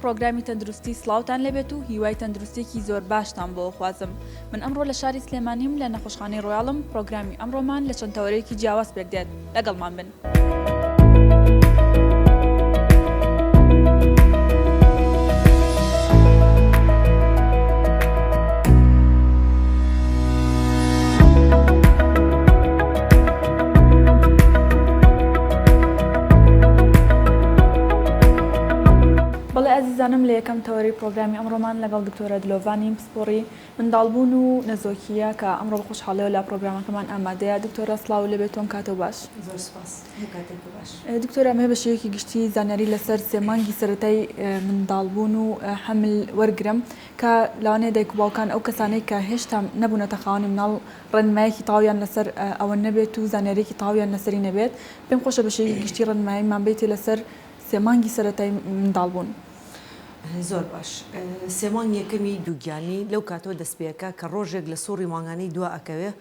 پرۆگرامی تەندروستی سڵاوتان لەبێت و هیوای تەندروستێکی زۆر باشتان بۆ خوازم. من ئەمڕۆ لە شاری سلێمانیم لە نەخۆشخانەی ڕۆیاڵم. پرۆگرامی ئەمڕۆمان لە چەند تەورەیەکی جیاواز پێک دێت. لەگەڵمان بن. زانم لە یەکەم تەوەری پرۆگرامی ئەمڕۆمان لەگەڵ دکتۆرە دلۆڤانی پسپۆڕی منداڵبوون و نەزۆکیە کە ئەمڕۆ خۆشحاڵیەوە لە پرۆگرامەکەمان ئامادەیە. دکتۆرە سڵاو لەبێتۆم کاتەوە باش. زۆر سپاس. باش. دکتۆرە ئەمە بەشەیەکی گشتی زانیاری لەسەر سێ مانگی سەرەتای منداڵبوون و حەمل وەرگرم کە لەوانەیە دایک و باوکان ئەو کەسانەی کە هێشتا نەبوونەتە خاوەنی مناڵ ڕێنماییەکی تەواویان لەسەر ئەوە نەبێت و زانیاریەکی تەواویان لەسەری نەبێت. پێم خۆشە بەشەیەکی گشتی ڕێنماییمان بێتێ لەسەر سێ مانگی سەرەتای منداڵبوون. زۆر باش. سێمان یەکەمی دووگیانی لەو کاتەوە دەستپێکە کە ڕۆژێک لە سوڕی مانگانەی دو ئەکەوێ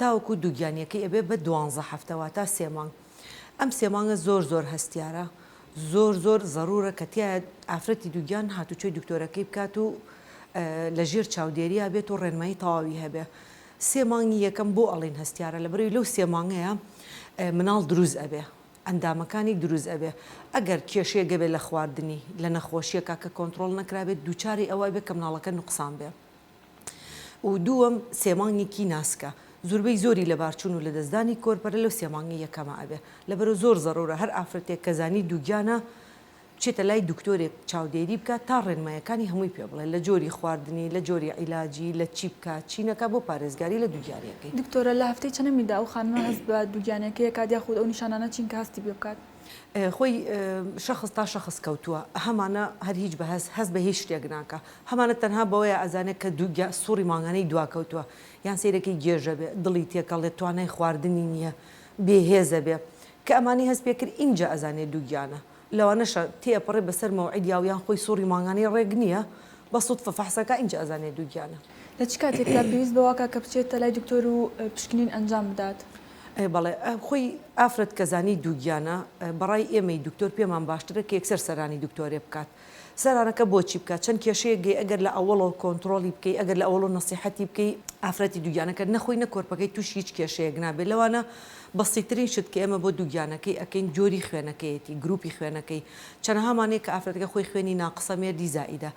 تاوەکو دووگیانیەکەی ئەبێ بە 12 هەفتەوە تا سێمانگ. ئەم سێمانگە زۆر هەستیارە، زۆر ضرورە کە تیا ئافرەتی دووگیان هاتوچۆی دکتۆرەکەی بکات و لە ژێر چاودێریە بێت و ڕێنمایی تەواوی هەبێ. سێمانگی یەکەم بۆ ئەڵین هەستیارە لەبەرەوەی لەو سێمانگەیە مناڵ دروست ئەبێ، ئەندامەکانی دروست ئەبێ. ئەگەر کێشەیە گەبێت لە خواردنی لە نەخۆشیەکە کە کۆنتترۆل نەکرابێت دووچاری ئەوە بێت کە مناڵەکە نوقسان بێ. و دووەم سێمانگێکی ناسکە، زۆربەی زۆری لە بارچوون و لە دەستدانی کۆرپەرە لەو سێمانگی یەکەمە ئەبێ. لەبەرەوە زۆر ضرورە هەر ئافرەتێک کە زانی دووگیانە بچێتە لای دکتۆرێک چاودێری بکات تا ڕێنمایەکانی هەمووی پێ بڵێ لە جۆری خواردنی، لە جۆری عیلاجی، لە چی بکات چینەکە بۆ پارێزگاری لە دووگیانەکەی. دکتۆرە لە هەفتەی چەندەمیدا ئەو خانمە هەست بە دووگیانەکەی کاتیا خود ئەو نیشانانە چین کە هەستی پێ بکات؟ خۆی شخص تا شخص کەوتووە، هەمانە هەر هیچ بە هەست بە هیچ شتێک ناکە. هەمانە تەنها بەوەیە ئەزانێت کە سوڕی مانگانەی دواکەوتووە یان سیرەکەی گێژە بێ، دڵی تێکەڵێت، توانای خواردنی نییە، بێهێزە بێ کە ئەمانی هەست پێ کرد اینجا ئەزانێت دووگیانە. لەوانەشە تێپەڕێ بەسەر مەوعیدیا و یان خۆی سوڕی مانگانەی ڕێک نییە بە سوتفە فەحسەکە اینجا ئەزانێت دووگیانە. لە چ کاتێکدا پێویست بەواکە کە بچێتە لای دکتۆر و پشکنین ئەنجام بدات؟ بەڵێ خۆی ئافرەت کەزانی دووگیانە بەڕای ئێمەی دکتۆر پێمان باشترە کە یەکسەر سەرانی دکتۆرێ بکات. سەرانەکە بۆچی بکات؟ چەند کێشەیەگەی ئەگەر لە ئەوڵەوە کۆنتترۆلی بکەی، ئەگەر لە ئەوڵە نەسیحەتی بکەی ئافرەتی دووگیانەکە نەخۆی نەکۆرپەکەی تووش هیچ کێشەیەک نابێت. لەوانە بەسیترین شت کە ئێمە بۆ دووگیانەکەی ئەکەین جۆری خوێنەکەیەتی، گروپی خوێنەکەی. چەند هەمانەیە کە ئافرەتەکە خۆی خوێنی ناقسە مێردی زائیدە،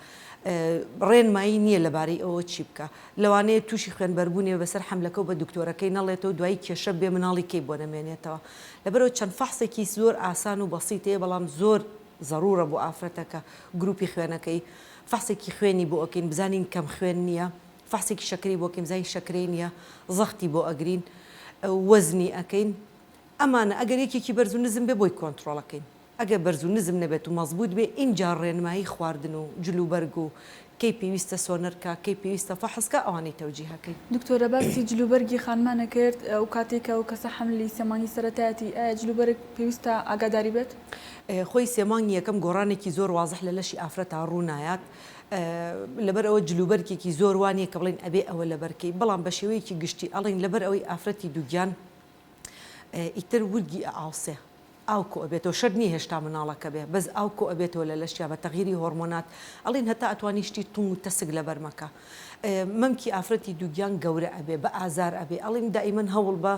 ڕێنمایی نییە لەبارەی ئەوە چی بکە. لەوانەیە تووشی خوێنبەربوونیە بەسەر حەملەکە و بە دکتۆرەکەی نەڵێتەوە دوایی کێشە بێ مناڵی کەی بۆ نەمێنێتەوە. لەبەرەوە چەند فەحسێکی زۆر ئاسان و بەسیتەیە بەڵام زۆر ضرورە بۆ ئافرەتەکە گروپی خوێنەکەی. فەحسێکی خوێنی بۆ ئەکەین بزانین کەم خوێن نییە، فەحسێکی شەکری بۆ ئەکەین بزانین شەکرەی نییە، زەختی بۆ ئەگرین، وەزنی ئەکەین. ئەمانە ئەگەر یەکێکی بەرز و نزم بێ بۆی کۆنتترۆڵەکەین. ئەگەر بەرز و نزم نەبێت و مەزبوط بێ اینجا ڕێنمایی خواردن و جلوبەرگ و کەی پێویستە سۆنەرکە، کەی پێویستە فەحسکە ئەوانەی تەوجیهەکەین. دکتۆرە باسی جلوبەرگی خانمانە کرد ئەو کاتێکە و کەسە حەملی سێمانی سەرەتایەتی ئایا جلوبەرگ پێویستە ئاگاداری بێت؟ خۆی سێمانی یەکەم گۆڕانێکی زۆر وازح لە لەشی ئافرەتا ڕوونایات. لەبەر ئەوە جلوبەرگێکی زۆر وانیە کە بڵین ئەبێ ئەوە لەبەرکەی، بەڵام بە شێوەیەکی گشتی ئەڵین لەبەر ئەوەی ئافرەتی دووگیان ئیتر ورگی ئاوسێ ئاوکۆ ئەبێتەوە، شەر نیە هێشتا مناڵەکە بێ بەس ئاوکۆ ئەبێتەوە لە لەشیا بە تەغیری هۆرمۆنات. ئەڵین هەتا ئەتوانی شتی توم و تەسک لە بەرمەکە. مەمکی ئافرەتی دووگیان گەورە ئەبێ بە ئازار ئەبێ. ئەڵین دائیمەن هەوڵ بە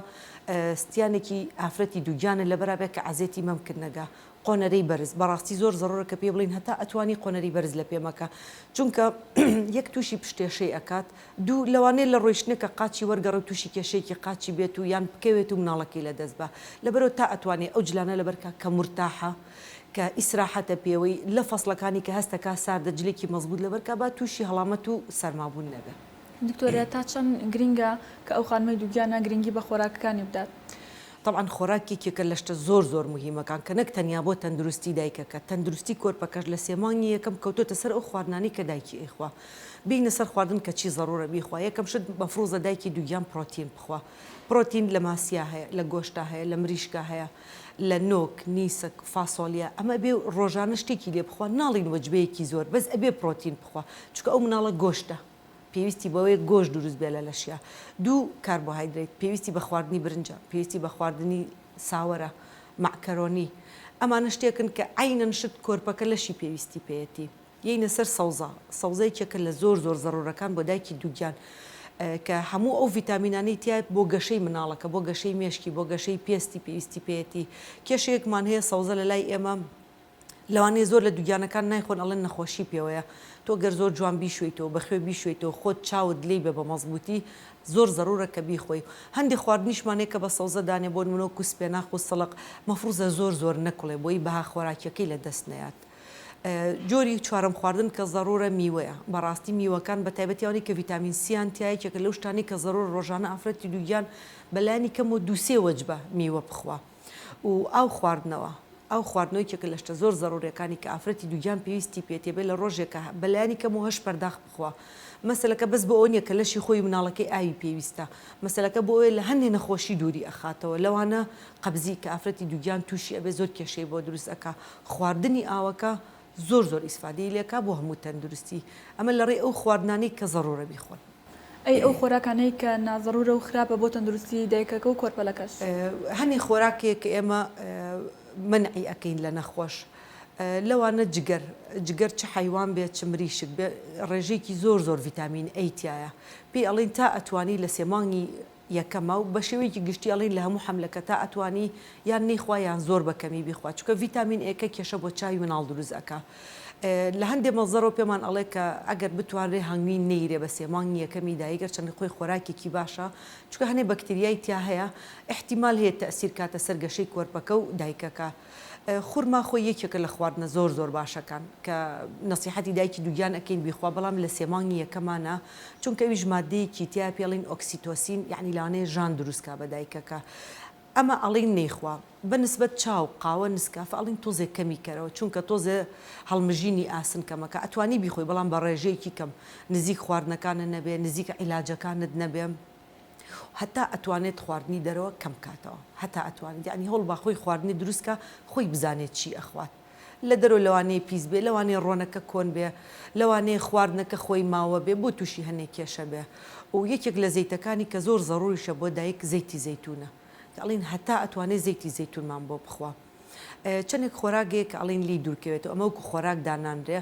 ستیانێکی ئافرەتی دووگیانە لەبەرابێت کە عەزێتی مەمکن نەگا. قۆنەرەی بەرز بەڕاستی زۆر ضرورە کە پێ بڵین هەتا ئەتوانی قۆنەری بەرز لە پێمەکە، چونکە یەک تووشی پشتێشەی ئەکات، دوو لەوانەیە لە ڕۆیشتنێکە قاچی وەرگەڕە و تووشی کێشەیەکی قاچی بێت و یان بکەوێت و مناڵەکەی لە دەست بە. لەبەرەوە تا ئەتوانێت ئەو جلانە لەبەرکە کە مرتاحە، کە ئیسراحەتە پێوەی لە فەسڵەکانی کە هەستەکە ساردە جلێکی مەزبوط لەبەرکە با تووشی هەڵامەت و سەرمابوون نەبێت. دکتۆرە تا چەند گرنگە کە ئەو خانمەی دووگیانە گرنگی بە خۆراکەکانی بدات؟ طبعا خۆراکێکێکە لە شتە زۆر مهمەکان کە نەک تەنیا بۆ تەندروستی دایکەکە، تەندروستی کۆرپەکەش لە سێمانی یەکەم کەوتۆتە سەر ئەو خواردنانی کە دایکی ئەیخوا. بینە سەر خواردن کە چی ضرورە بیخوا. یەکەم شت مەفروضە دایکی دووگیان پرۆتین بخوا. پرۆتین لە ماسیا هەیە، لە گۆشتا هەیە، لە مریشکە هەیە، لە نۆک، نیسک، فاسۆلیا. ئەمە بێ ڕۆژانە شتێکی لێ بخوا، ناڵین وەجبەیەکی زۆر بەس ئەبێ پرۆتین بخوا، چونکە ئەو مناڵە گۆشتە. پێویستی بەوەی گۆشت دروست بێ لە لەشیا. دوو کاربۆهایدرێت، پێویستی بە خواردنی برنجە، پێویستی بە خواردنی ساوەرە، مەعکەرۆنی. ئەمانە شتێکن کە عینەن شت کۆرپەکە لەشی پێویستی پێیەتی. یینە سەر سەوزەیەکێکە لە زۆر زەڕۆرەکان بۆ دایکی دووگیان کە هەموو ئەو ڤیتامینانەی تایە بۆ گەشەی مناڵەکە بۆ گەشەی مێشکی بۆ گەشەی پێستی پێویستی پێێتی کێشەیەکمان هەیە سەوزە لە لای ئێمە لەوانەیە زۆر لە دووگیانەکان نایخۆن ئەڵێن نەخۆشی پێوەیە تۆ گەر زۆر جوان بیشویتەوە بەخوێ بیشویتەوە خۆت چاوت لێی بێ بە مەزبوطی زۆر زەڕورە کە بیخۆی هەندێک خواردنیشمانەیە کە بە سەوزە دانێ بۆ منەوە کوسپێناخ و سەڵق مەفروزە زۆر نەکوڵێ بۆی بەها خۆراکیەکەی لە دەست نەیات جۆری چوارم خواردن کە زەڕورە میوەیە بەڕاستی میوەکان بە تایبەتیانی کە ڤیتامین سیان تایەکێکە لەو شتانی کە زەڕور ڕۆژانە ئافرەتی دووگیان بەلانی کەم و دووسێ وەجبە میوە بخوا و ئاو خواردنەوە ئەو خواردنەوەیکێکە لە شتە زۆر زەڕورەکانی کە ئافرەتی دووگیان پێویستی پێتێبێ لە ڕۆژێکە بەلایانی کەم و هەش پەرداخ بخوا مەسەلەکە بەس بە ئەوە کە لەشی خۆی مناڵەکەی ئاوی پێویستە مەسەلەکە بۆ ئەوێ لە هەندێک نەخۆشی دووری ئەخاتەوە لەوانە قەبزی کە ئافرەتی دووگیان تووشی ئەبێ زۆر کێشەی بۆ دروست ئەکا خواردنی ئاوەکە زۆر ئیسفادەی لێکا بۆ هەموو تەندروستی ئەمە لەڕێ ئەو خواردنانەی کە زەڕورە بیخۆن ئەو خۆراکانەی کە نازەڕورە و خراپە بۆ تەندروستی دایکەکە و کۆرپەلەکەش هەنی خۆراکێک کە ئێمە منعی ئەەکەین لە نەخۆش لەوانە جگەر چ حیوان بێت چ مریشک بێ ڕێژێکی زۆر ڤیتامین ئەیتایە پێی ئەڵین تا ئەتوانی لە سێمانگی یەکەمە و بە شێوەیەکی گشتی ئەڵین لە هەموو حملەکە تا ئەتوانی یان نەیخوا یان زۆر بەکەمی بیخوا چکە ڤیتامین ئێکە کێشە بۆ چاوی مناڵ دروست ئەکا لە هەندێک مەزەرەوە پێمان ئەڵێ کە ئەگەر بتوانرێ هەنگوی نەیرێ بە سێمانگی یەکەمی دایگەر چەند خۆی خۆراکێکی باشە چکە هەنێ بەکتریای تیا هەیە احتیمال هەیە تەسیر کاتە سەر گەشەی کۆرپەکە و دایکەکە خورما خۆی یەکێکە لە خواردنە زۆر باشەکان کە نەسیحەتی دایکی دووگیان ئەەکەین بیخوا بەڵام لە سێمانگی یەکەمانە چونکە ئەویش مادەیەکی تیا پێڵین ئۆکسیتۆسین یعنی لەوانەیە ژان دروستکا بە دایکەکە ئەمە ئەڵین نەیخوا بەنسبەت چاو قاوە نسکافە ئەڵین تۆزێک کەمی کەرەوە چونکە تۆزێ هەڵمژینی ئاسن کەمەکە ئەتوانی بیخۆی بەڵام بە ڕێژەیەکی کەم نزیک خواردنەکانە نەبێ نزیک عیلاجەکانت نەبێ هەتا ئەتوانێت خواردنی دەرەوە کەم کاتەوە هەتا ئەتوانێت یعنی هەڵ با خۆی خواردنی دروستکە خۆی بزانێت چی ئەخوات لە دەرەوە لەوانەیە پیس بێ لەوانەیە ڕۆنەکە کۆن بێ لەوانەیە خواردنەکە خۆی ماوە بێ بۆ تووشی هەنێک کێشە بێ و یەکێک لە زەیتەکانی کە زۆر زەڕوریشە بۆ دایک زەیتی زەیتونە ئەڵین هەتا ئەتوانێت زەیتی زەیتونمان بۆ بخوا چەندێک خۆراگەیە کە ئەڵین لی دوورکەوێت ئەمە وەکو خۆراک دانانرێ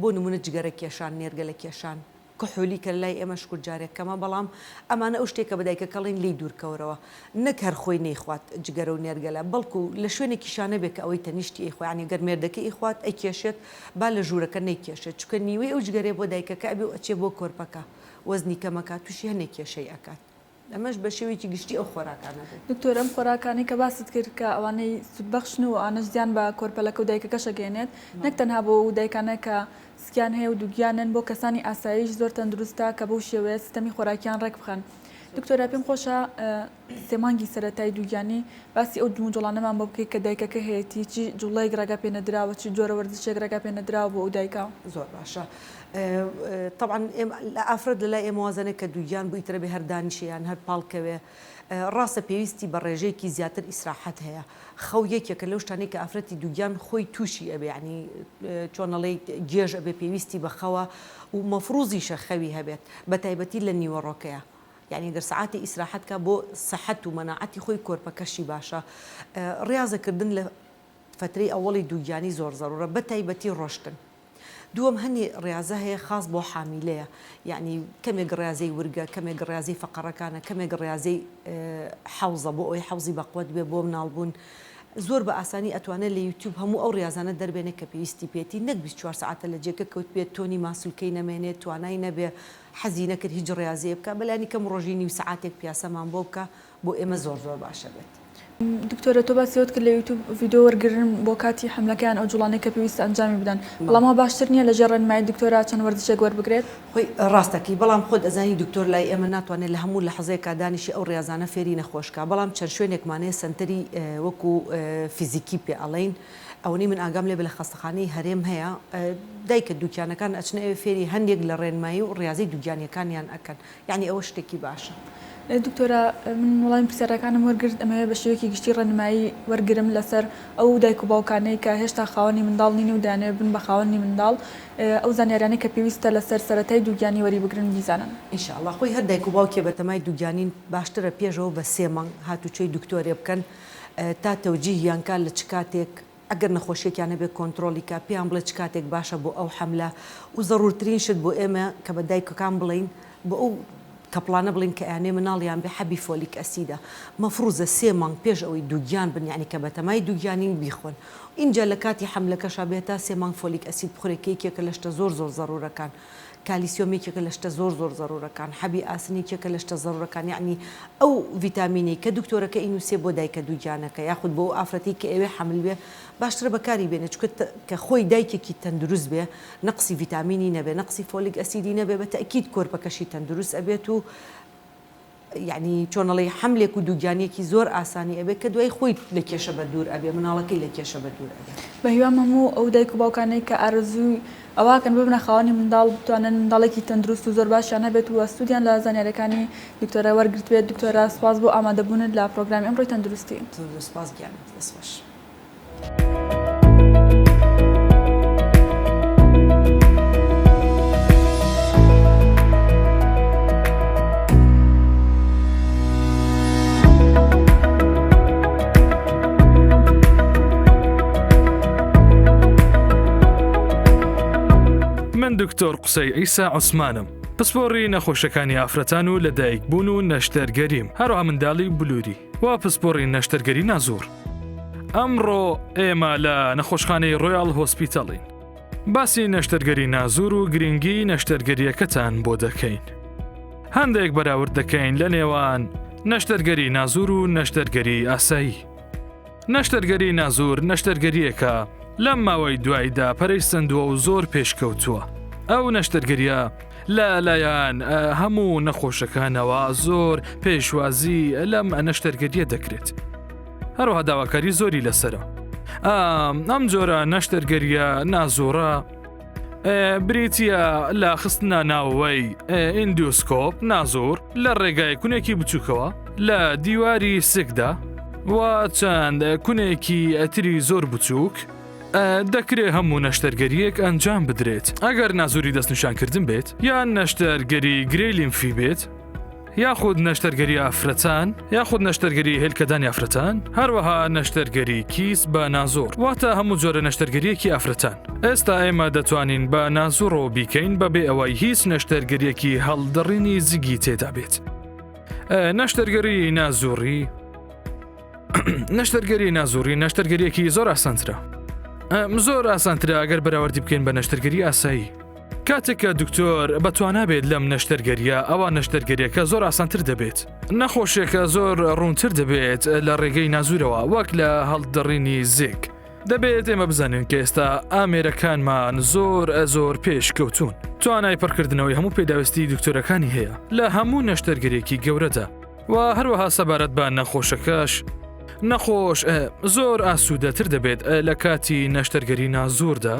بۆ نمونە جگەرە کێشان نێرگە لە کێشان کحولی کە لای ئێمە شکر جارێکەکەمە بەڵام ئەمانە ئەو شتێکە بەدایکە کەڵین لی دوورکەورەوە نەک هەر خۆی نەیخوات جگەرە و نێرگەلە بەڵکو لە شوێنێکی شانە بێت کە ئەوەی تەنیشتی ئەیخوایانی گەرمێردەکەی ئیخوات ئەی کێشێت با لە ژوورەکە نەیکێشێت چکە نیوەی ئەو جگەرێ بۆ دایکەکە ئەبێ ئەچێ بۆ کۆرپەکە وەزنی کەمەکە تووشی هەنێک کێشەی ئەکات ئەمەش بە شێوەیەکی گشتی ئەو خۆراکانە دکتۆر ئەم خۆراکانی کە باست کرد کە ئەوانەی سودبەخشن و ئانەش زیان بە کۆرپەلەکە و دایکەکەش ئەگەێنێت نەک تەنها بۆ دایکانە کە سکیان هەیە و دووگیانن بۆ کەسانی ئاسایش زۆر تەندروستە کە بەو شێوەیە سیستەمی خۆراکیان ڕێک بخەن دکتۆرا پێم خۆشە سێمانگی سەرەتای دووگیانی باسی ئەو جوڵانەمان بۆ بکەیت کە دایکەکە هەیەی چی جوڵەیەک ڕێگا پێنەدراوە چی جۆرە وەرزشێک ڕێگا پێنەدراوە بۆ ئەو دایکە زۆر باشە طبعا لە ئافرەت لە لای ئێمە وازانێت کە دووگیان بووی ترە بێ هەردانیشیان هەر پاڵکەوێ ڕاستە پێویستی بە ڕێژەیەکی زیاتر ئیسراحەت هەیە خەو یەکێکە لەو شتانەی کە ئافرەتی دووگیان خۆی تووشی ئەبێ ینی چۆنەڵێ گێژ ئەبێ پێویستی بەخەوە و مەفروزیشە خەوی هەبێت بە تایبەتی لە نیوەڕۆکەیە یعنی دەرسعاتی ئیسراحەتکە بۆ سەحەت و مەناعەتی خۆی کۆرپەکەشی باشە ڕاضەکردن لە فترەی ئەوڵی دووگیانی زۆر زەڕورە بە تایبەتی ڕۆشتن دووەم هەنی ڕاضە هەیە خاص بۆ حامیلەیە یعنی کەمێک ڕاضەی ورگە کەمێک ڕاضەی فەقەرەکانە کەمێک ڕاضەی حەوزە بۆ ئەوی حەوزی بەقوت بێ بۆ مناڵبوون زۆر بە ئاسانی ئەتوانێت لە یوتیوب هەموو ئەو ڕاضانە دەربێنێ کە پێویستی پێێتی نەک 24 ساعتە لە جێگە کەوت بێت تۆنی ماسوولکەی نەمێنێت توانای نەبێ حەزی نەکرد هیچ ڕاضەیە بکە بەلانی کەم ڕۆژی نیو ساعتێک پیاسەمان بۆ بکە بۆ ئێمە زۆر باشە بێت دکتۆرە تۆ باسیەوت کرد لە یوتیوب ڤیدیۆ وەرگرن بۆ کاتی حملەکان ئەو جوڵانەی کە پێویستە ئەنجامی بدەن بەڵام باشتر نییە لەژێر ڕێنمایی دکتۆرا چەند وەرزشێک وەربگرێت خۆی ڕاستەکەی بەڵام خۆت ئەزانی دکتۆر لای ئێمە ناتوانێت لە هەموو لە حەزەیەکا دانیشی ئەو ڕێزانە فێری نەخۆشکە بەڵام چەند شوێنێکمانەیە سنتەری وەکو فیزیکی پێ ئەڵین ئەوەی من ئاگام لێ بە لە خەستەخانەی هەرێم هەیە دایکە دووکیانەکان ئەچنە فێری هەندێک لە ڕێنمایی و ڕاضەی دووگیانیەکانیان ئەکەن یعنی ئەوە شتێکی باشە دکتۆرا من وڵامی پرسیارەکانم وەرگرت ئەمەوێ بە شێوەیەکی گشتی ڕێنمایی وەرگرم لەسەر ئەو دایک و باوکانەی کە هێشتا خاوەنی منداڵ نین و دەیانەوێت بن بە خاوەنی منداڵ ئەو زانیارانەی کە پێویستە لەسەر سەرەتای دووگیانی وەری بگرن بیزانن ئینشاءڵڵا خۆی هەر دایک و باوکێ بەتەمای دووگیانین باشترە پێشەوە بە 3 مانگ هاتوچۆی دکتۆرێ بکەن تا تەوجیهیان کات لە چ کاتێک ئەگەر نەخۆشیێکیانە بێت کۆنتترۆلیکە پێیان بڵێ چ کاتێک باشە بۆ ئەو حملە و ضرورترین شت بۆ ئێمە کە بە دایکەکان بڵین بۆ ئەو کەپڵانە بڵین کە ئەیانێ مناڵیان بێ حەبی فۆلیک ئەسیدە مەفروزە 3 مانگ پێش ئەوەی دووگیان بن یعنی کە بەتەمای دووگیانین بیخۆن اینجا لە کاتی حملەکەشا بێتە 3 مانگ فۆلیک ئەسید بخورێکێکێکە لە شتە زۆر زەڕورەکان کالیسیۆمێکێکە لە شتە زۆر زەڕورەکان حەبی ئاسنێکێکە لە شتە زەڕورەکان یعنی ئەو ڤیتامینی کە دکتۆرەکە ئینوسێ بۆ دایکە دووگیانەکە یاخود بۆ ئافرەتی کە ئێوێ حمل بێ باشترە بەکاری بێنێ چکە کە خۆی دایکێکی تەندروست بێ نەقسی ڤیتامینی نەبێ نەقسی فۆلیک ئەسیدی نەبێ بە تەئکید کۆرپەکەشی تەندروست ئەبێت و یعنی چۆنەڵی حملێک و دووگیانێکی زۆر ئاسانی ئەبێت کە دوای خۆی لە کێشە بە دوور ئەبێ مناڵەکەی لە کێشە بە دوور ئەبێت بە هیوام هەموو ئەو دایک و باوکانەی کە ئارەزووی ئەواکەن ببنە خاوەنی منداڵ بتوانن منداڵێکی تەندروست و زۆر باشیان هەبێت و ئەستودیان لە زانیاریەکانی دکتۆرە وەرگرتوێت دکتۆرە سپاس بۆ ئامادەبوونت لە پرۆگرامی ئەمڕۆی تەندروستی سپاس گیانت دەست باش. من دکتۆر قسەی ئیسا عوسمانم پسپۆڕی نەخۆشەکانی ئافرەتان و لەدایک بوون و نەشتەرگەریم هەروە منداڵی بلووری و پسپۆڕی نەشتەرگەری نازۆر. ئەمڕۆ ئێمە لە نەخۆشخانەی ڕۆیاڵ هۆسپیتاڵین باسی نەشتەرگەری نازور و گرنگی نەشتەرگەریەکەتان بۆ دەکەین. هەندێک بەراورد دەکەین لە نێوان نەشتەرگەری نازور و نەشتەرگەری ئاسایی. نەشتەرگەری نازور نەشتەرگەریەکە لەم ماوەی دوایدا پەرەیسەندووە و زۆر پێشکەوتووە. ئەو نەشتەرگەریە لەلایەن هەموو نەخۆشەکانەوە زۆر پێشوازی لەم نەشتەرگەریە دەکرێت. هەروەها داواکاری زۆری لەسرە. ئەم جۆرە نەشتەرگەریە نازۆرە بریتە لە خستنە ناوەوەی ئیندۆسکۆپ نازۆر لە ڕێگای کونێکی بچووکەوە لە دیواری سکدا و چەند کونێکی ئەتری زۆر بچووک دەکرێت هەموو نەشتەرگەریەک ئەنجام بدرێت. ئەگەر نازوری دەستنیشانکردن بێت یان نەشتەرگەری گرەی لیمفی بێت یاخود نەشتەرگەری ئافرەتان یاخود نەشتەرگەری هێلکەدانی ئافرەتان هەروەها نەشتەرگەری کیس بە نازۆر واتە هەموو جۆرە نەشتەرگەریەکی ئافرەتان. ئێستا ئێمە دەتوانین بە نازۆرەوە بیکەین بەبێ ئەوەی هیچ نەشتەرگەریەکی هەڵدەڕینی زگی تێدا بێت. نەشتەرگەری نازۆری نەشتەرگەریەکی زۆر ئاسانترە. زۆر ئاسانترە ئەگەر بەراوردی بکەین بە نەشتەرگەری ئاسایی. کاتێککە دکتۆر بەتوانابێت لەم نەشتەرگەریە ئەوە نەشتەرگەریەکە زۆر ئاسانتر دەبێت. نەخۆشیەکە زۆر ڕوونتر دەبێت لە ڕێگەی نازورەوە وەک لە هەڵدەڕینی زێک. دەبێت ئێمە بزانین کە ئێستا ئامێرەکانمان زۆر پێش کەوتون. توانای پڕکردنەوەی هەموو پێداویستی دکتۆرەکانی هەیە لە هەموو نەشتەرگەریەکی گەورەدا و هەروەها سەبارەت بە نەخۆشەکەش نەخۆش زۆر ئاسوودەتر دەبێت لە کاتی نەشتەرگەری نازۆردا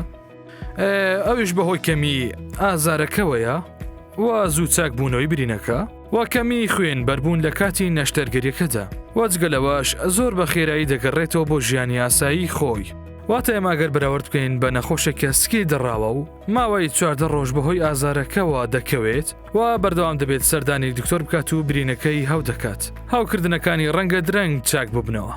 ئەویش بەهۆی کەمی ئازارەکەوەیە و زوو چاک بوونەوەی برینەکە و کەمی خوێن بەربوون لە کاتی نەشتەرگەریەکەدا وەجگەلەوەش زۆر بە خێرایی دەگەڕێتەوە بۆ ژیانی ئاسایی خۆی. واتە ئێماگەر بەراورد بکەین بە نەخۆشێکە سکی دەڕاوە و ماوەی 14 ڕۆژ بەهۆی ئازارەکەەوە دەکەوێت و بەردەوام دەبێت سەردانی دکتۆر بکات و برینەکەی هەو دەکات. هاوکردنەکانی ڕەنگە درەنگ چاک ببنەوە.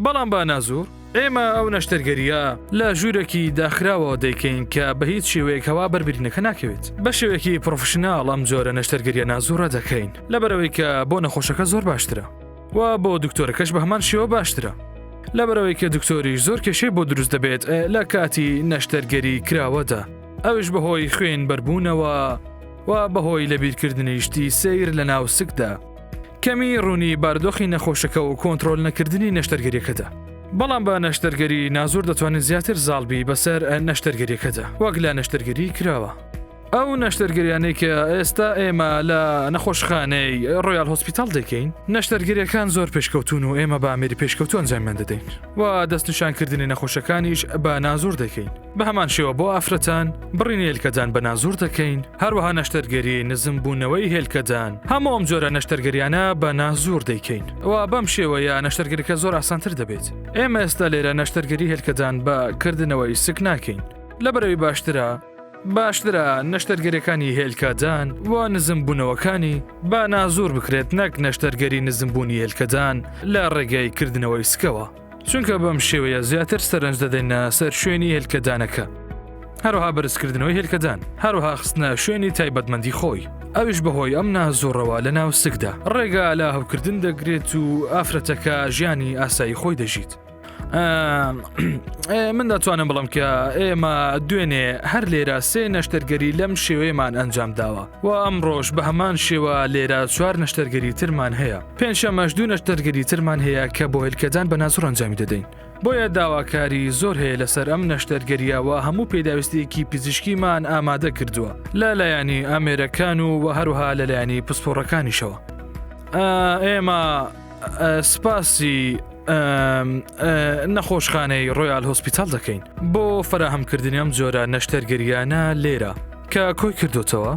بەڵام با نازور ئێمە ئەو نەشتەرگەریە لە ژوورێکی داخراوە دەیکەین کە بە هیچ شێوەیەک هەوا بەربرینەکە ناکەوێت. بە شێوەیەکی پرۆفشناڵ ئەم جۆرە نەشتەرگەریە نازورە دەکەین لەبەرەوەی کە بۆ نەخۆشەکە زۆر باشترە و بۆ دکتۆرەکەش بە هەمان شێوە باشترە. لەبەرەوەی کە دکتۆریش زۆر کێشەی بۆ دروست دەبێت لە کاتی نەشتەرگەری کراوەدا ئەوش بەهۆی خوێن بەربوونەوە و بەهۆی لەبیرکردنی شتی سیر لە ناو سکدا کەمی ڕوونی باردۆخی نەخۆشەکە و کۆنتترۆل نەکردنی نەشتەرگەریەکەدا. بەڵام بە نەشتەرگەری نازور دەتوانێت زیاتر زاڵبی بەسەر نەشتەرگەریەکەدا وەک لە نەشتەرگەری کراوە. ئەو نەشتەرگەریانەی کە ئێستا ئێمە لە نەخۆشخانەی ڕۆیاڵ هۆسپیتاڵ دەکەین نەشتەرگەریەکان زۆر پێشکەوتون و ئێمە بە ئامێری پێشکەوتو ئەنجامیان دەدەین و دەستنیشانکردنی نەخۆشەکانیش بە نازور دەکەین. بە هەمان شێوە بۆ ئافرەتان بڕینی هێلکەدان بە نازور دەکەین هەروەها نەشتەرگەری نزمبوونەوەی هێلکەدان هەموو ئەم جۆرە نەشتەرگەریانە بە نازور دەیکەین و بەم شێوەیە نەشتەرگەریەکە زۆر ئاسانتر دەبێت. ئێمە ئێستا لێرە نەشتەرگەری هێلکەدان بە کردنەوەی سک ناکەین لەبەرەوەی باشترە نەشتەرگەریەکانی هێلکەدان و نزمبوونەوەکانی با نازور بکرێت نەک نەشتەرگەری نزمبوونی هێلکەدان لە ڕێگەی کردنەوەی سکەوە چونکە بەم شێوەیە زیاتر سەرنج دەدەینە سەر شوێنی هێلکەدانەکە. هەروها بەرزکردنەوەی هێلکەدان، هەروها خستنە شوێنی تایبەتمەندی خۆی. ئەویش بەهۆی ئەم نازۆڕەوە لە ناو سکدا ڕێگا لە هەوکردن دەگرێت و ئافرەتەکە ژیانی ئاسایی خۆی دەژیت. من دەتوانم بڵم کە ئێمە دوێنێ هەر لێرە سێ نەشتەرگەری لەم شێوەیەمان ئەنجام داوە و ئەمڕۆژ بە هەمان شێوە لێرە 4 نەشتەرگەری ترمان هەیە. پێنجشەمەش 2 نەشتەرگەری ترمان هەیە کە بۆ هێلکەدان بە نازۆر ئەنجامی دەدەین. بۆیە داواکاری زۆر هەیە لەسەر ئەم نەشتەرگەریەوە هەموو پێداویستێکی پیزیشکیمان ئامادە کردووە لە لایەنی ئامێرەکان و هەروها لە لایەنی پسپۆڕەکانیشەوە. ئێمە سپاسی نەخۆشخانەی ڕۆیال هۆسپیتال دەکەین بۆ فراهەمکردنی ئەم جۆرە نەشتەرگەریانە لێرە کە کۆی کردوتەوە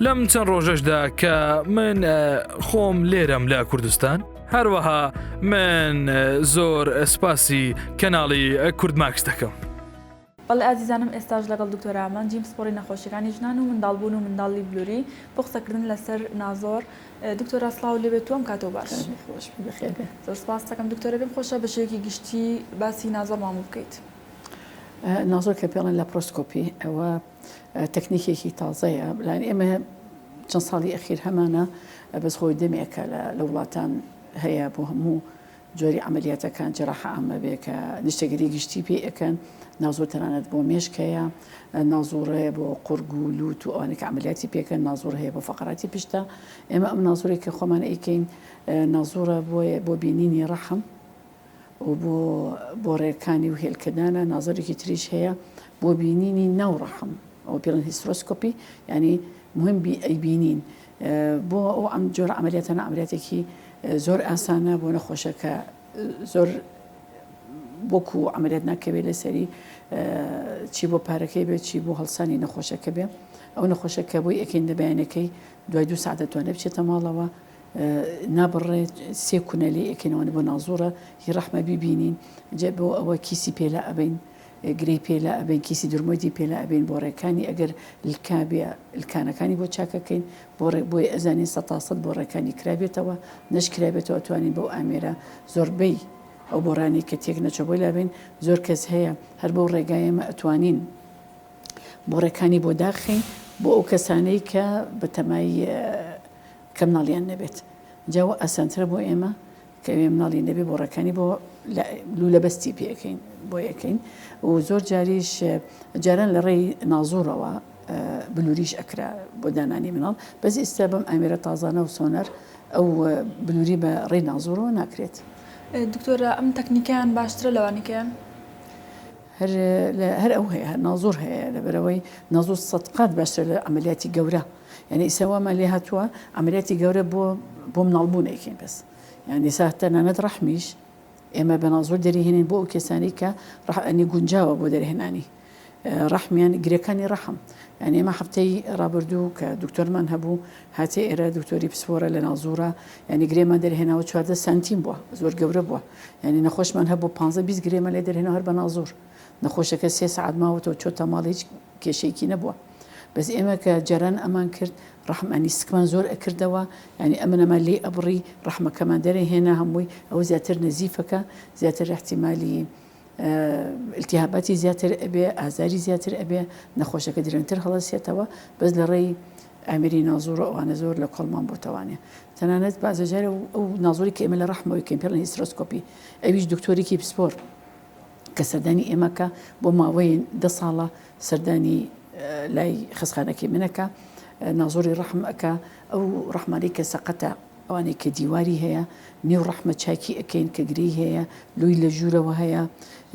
لەم چەند ڕۆژەشدا کە من خۆم لێرەم لە کوردستان. هەروەها من زۆر سپاسی کەناڵی کورد ماکس دەکەم. بەڵێ ئازیزانم ئێستاش لەگەڵ دکتۆر ئامان جیم سپۆڕی نەخۆشیەکانی ژنان و منداڵبوون و منداڵی بلووری بۆ قسەکردن لەسەر نازۆر. دکتۆرا سڵاو لێبێت تۆم کاتۆ باش. زۆر سپاس دەکەم دکتۆرە پێم خۆشە بە شێوەیەکی گشتی باسی نازۆر مامۆ بکەیت. نازۆر کە پێڵێن لاپرۆسکۆپی ئەوە تەکنیکێکی تازەیە بەلایەن ئێمە چەند ساڵی ئەخیر هەمانە بەس خۆی دەمێکە لە وڵاتان هەیە بۆ هەموو جۆری عملیاتەکان جەراحە ئەمە بێ کە نیشتەگەری گشتی پێ ئەەکەن. نازۆر تەنانەت بۆ مێشکەیە، نازۆر هەیە بۆ قورگ و لووت و ئەوانێک عملیاتی پێکەن، نازۆر هەیە بۆ فەقەراتی پشتە. ئێمە ئەم نازۆرێک کە خۆمان ئەیکەین نازۆرە بۆ بینینی ڕەحم و بۆ ڕێکانی و هێلکەدانە. نازۆرێکی تریش هەیە بۆ بینینی ناو ڕەحم ئەو پێڵەن هیسترۆسکۆپی، ینی مهم ئەیبینین بۆ ئەو ئەم جۆرە عملیاتانە عملیاتێکی زۆر ئاسانە بۆ نەخۆشەکە زۆر وەکو عملیات ناکەوێت لەسەری چی بۆ پارەکەی بێت چی بۆ هەڵسانی نەخۆشەکە بێ. ئەو نەخۆشەکە بۆی ئەەکەین دەبیانەکەی دوای 2 ساعت دەتوانێت بچێتە ماڵەوە نابڕێت 3 کونەلی ئەەکەینەوە بۆ نازۆرە هی ڕەحمە بیبینین جێ بۆ ئەوە کیسی پێلا ئەبین گرەی پێلا ئەبین کیسی درمۆدی پێلا ئەبین بۆ ڕێکانی ئەگەر لکابێ لکانەکانی بۆ چاکەکەین بۆی ئەزانین 100% بۆ ڕێکانی کرابێتەوە نەشکرابێتەوە توانین بەو ئامێرە زۆربەی ئەو بۆڕانی کە تێک نەچە بۆی لابین. زۆر کەس هەیە هەر بەو ڕێگایەمە ئەتوانین بۆ ڕێکانی بۆ داخین بۆ ئەو کەسانەی کە بە تەمای کەم ناڵیان نەبێت. جاوە ئاسانترە بۆ ئێمە کە مناڵی نەبێ بۆ ڕێکانی بۆ لوو لە بەستی پێەکەین بۆ یەکەین و زۆر جاریش جاران لە ڕێی نازۆرەوە بلووریش ئەکرا بۆ دانانی مناڵ بەس ئێستا بەم ئامێرە تازانە و سۆنەر ئەو بلووری بە ڕێی نازۆرەوە ناکرێت. دکتۆرە ئەم تەکنیکیان باشترە لەوانەکەیان هەر ئەو هەیە نازۆر هەیە لەبەرەوەی نازۆر سەدقات باشتر لە عملیاتی گەورە. یعنی ئیساوامان لێ هاتووە عملیاتی گەورە بۆ مناڵبوونێکین بەس یعنی ساتەنانەت ڕەحمیش ئێمە بە نازۆر دەریهێنین بۆ ئەو کەسانی کە ڕەحنی گونجاوە بۆ دەرهێنانی ڕەحمیان گرەکانی ڕەحم. یعنی ئێمە هەفتەی ڕابردوو کە دکتۆرمان هەبوو هاتێ ئێرە دکتۆری پسپۆرە لە نازۆرە ینی گرێمان دەرهێناوە 14 سانتیم بووە زۆر گەورە بووە. یعنی نەخۆشمان هەبوو 15-20 گرێمە لێ دەرهێنەوە هەر بە نازۆر نەخۆشەکە 3 ساعت ماوەتەوە چۆتە ماڵ هیچ کێشەیەکی نەبووە. بەس ئێمە کە جاران ئەمان کرد ڕەحمانی سکمان زۆر ئەکردەوە ینی ئەمنەمان لێ ئەبڕی ڕەحمەکەمان دەرەهێنا هەمووی ئەو زیاتر نزیفەکە زیاتر احتیمالی التیهاباتی زیاتر ئەبێ ئازاری زیاتر ئەبێ نەخۆشەکە درێنتر هەڵەسێتەوە بەس لە ڕێی ئامێری نازۆرە ئەوانە زۆر لە کۆڵمان بۆتەوانێ. تەنانەت بازەجارە ئەو نازۆری کە ئێمە لە ڕەحمەوەی کەم پێڵەن هیسترۆسکۆپی ئەویش دکتۆرێکی پسپۆر کە سەردانی ئێمەکە بۆ ماوەی 10 ساڵە سەردانی لای خستخانەکەی منەکە نازۆری ڕەحم ئەکا ئەو ڕەحمانی کە سەقەتە ئەوانەی کە دیواری هەیە نێو ڕەحمە چاکی ئەەکەین کە گرەی هەیە لۆی لە ژوورەوە هەیە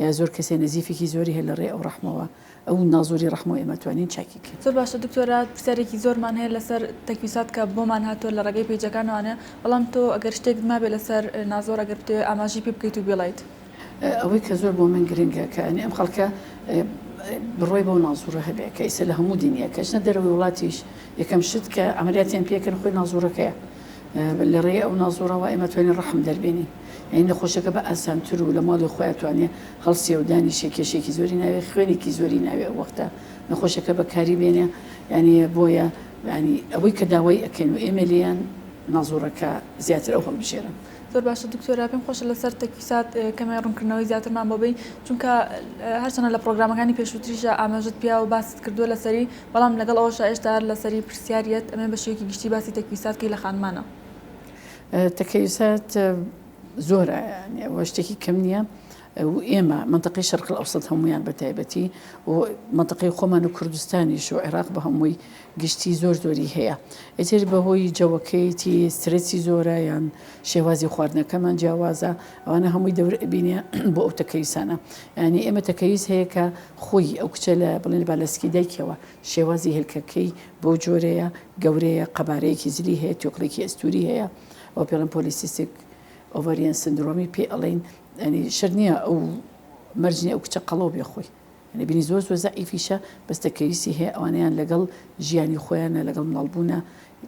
یا زۆر کەسێ نزیفێکی زۆری هەیە لە ڕێ ئەو ڕەحمەوە ئەو نازۆری ڕەحمەوە ئێمە توانین چاکیکەین. زۆر باشە دکتۆرە پرسیارێکی زۆرمان هەیە لەسەر تەکویسات کە بۆمان هاتووە لە ڕێگەی پیجەکانوانە بەڵام تۆ ئەگەر شتێک مابێ لەسەر نازۆر ئەگەر بتێ ئاماژی پێ بکەیت و بێڵیت. ئەوەی کە زۆر بۆ من گرنگە کە ئەم خەڵکە بڕۆی بۆ نازۆرە هەبێ کە ئیسە لە هەموو دنیا کەچنە دەرەوەی وڵاتیش یەکەم شت کە ئەمەلیاتیان پێکەن خۆی نازۆرەکەیە لە ڕێی ئەو نازۆرەوە ئێمە توانین ڕەحم دەربێنین یعنی نەخۆشەکە بە ئاسانتر و لە ماڵی خۆیان توانێت هەڵسێ و دانیشێ کێشێکی زۆری ناوێت خوێنێکی زۆری ناوێت وەختە نەخۆشەکە بەکاری بێنێ ینی بۆیە ینی ئەوەی کە داوای ئەەکەین و ئێمە لیان نازۆرەکە زیاتر ئەو هەڵبژێرن زۆر باشە دکتۆرا پێم خۆشە لەسەر تەکویسات کەمە ڕوونکردنەوەی زیاترمان بۆبێ چونکە هەرچەنە لە پرۆگرامەکانی پێشووتریشە ئاماژت پیا و باست کردووە لەسەری بەڵام لەگەڵ ئەوەشە ئێشتا لەسەری پرسیاریەت ئەمە بە شێوەیەکی گشتی باسی تەکویساتکەی لە خانمانە تەکەویسات زۆرە ئەوە شتێکی کەم نییە و ئێمە منطقی شەرق ئەوسەد هەمویان بە تایبەتی و منطقی خۆمان و کوردستانیش و عێراق بە هەمووی گشتی زۆری هەیە ئێتر بەهۆی جەوەکەیتی سترسی زۆرە یان شێوازی خواردنەکەمان جیاوازە ئەوانە هەمووی دەوربینە بۆ ئەو تەکەویسانە ینی ئێمە تەکەویست هەیە کە خۆی ئەو کچە لە بڵێن بالەسکی دایکەوە شێوازی هێلکەکەی بۆ جۆرەیە گەورەیە قەبارەیەکی زلی هەیە تۆکڵێکی ئەستوری هەیە ئەو پێڵم پۆلیسیستیک ئۆڤەریان سندرۆمی پێ ئەڵین ینی شەر نییە ئەو مەرجنی ئەو کچە قەڵەو بێ خۆی ینی بینی زۆر زەعیفیشە بەس تەکەویستی هەیە ئەوانیان لەگەڵ ژیانی خۆیانە لەگەڵ مناڵبوونە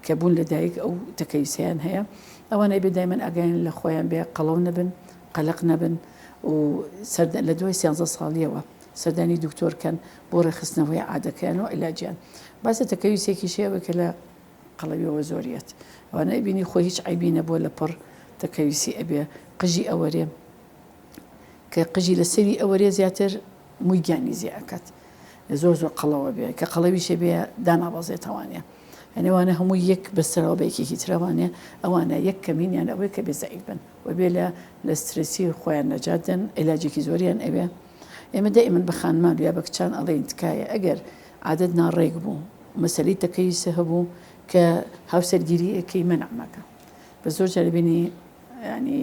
کە بوون لەدایک ئەو تەکەویستیان هەیە ئەوانەی بێ دایمەن ئاگایان لە خۆیان بێ قەڵەو نەبن قەلق نەبن و لە دوای 13 ساڵیەوە سەردانی دکتۆرکەن بۆ ڕێخستنەوەی عادەکەیان و عیلاجیان باسە تەکەویستێکی شێوە کە لە قەڵەویەوە زۆریەت ئەوانە بینی خۆی هیچ عیبی نەبووە لە پڕ تەکەویستی ئەبێ قژی ئەوەرێ کە قژی لە سەری ئەوەرێ زیاتر موویگیانی زیاکات زۆر قەڵەوە بێ کە قەڵەویشە بێ دانابەزێتەوانێ ئەنێوانە هەموو یەک بەسەرەوە بەیەکێکی ترەوانێ ئەوانە یەک کەمینیان ئەوەی کە بێزەعیف بن و بێ لە سترسی خۆیان نەجاتن عیلاجێکی زۆریان ئەوێ ئێمە دائیمەن بە خانمان یا بە کچان ئەڵێن تکایە ئەگەر عادەت ناڕێک بوو مەسەلەی تەکەویسە هەبوو کە هاوسەرگیری ئەەکەی مەنعمەکە بە زۆر جار بینی ینی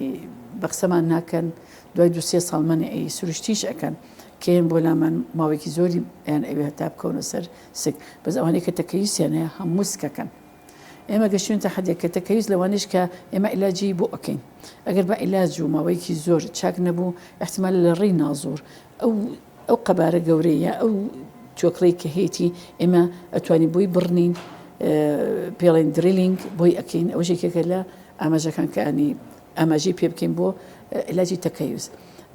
بە قسەمان ناکەن دوای 2 ساڵ منعی سروشتیش ئەەکەن کێن بۆ لامان ماوەیەکی زۆری یان ئەوێ هەتا بکەونە سەر سک بەس ئەوانەیە کە تەکەویستیان هەیە هەموو سکەکەن ئێمە گەشتوونتە حەدێک کە تەکەویست لەوانش کە ئێمە عیلاجی بۆ ئەەکەین ئەگەر بە عیلاج و ماوەیەکی زۆر چاک نەبوو احتیمال لە ڕێی نازۆر ئەو قەبارە گەورەیە ئەو چۆکڵی کە هەیەی ئێمە ئەتوانین بۆی بڕنین پێڵێن درێلینگ بۆی ئەەکەین ئەو ژێکێکە لە ئاماژەکان کەانی ئاماژی پێ بکەین بۆ عیلاجی تەکەویست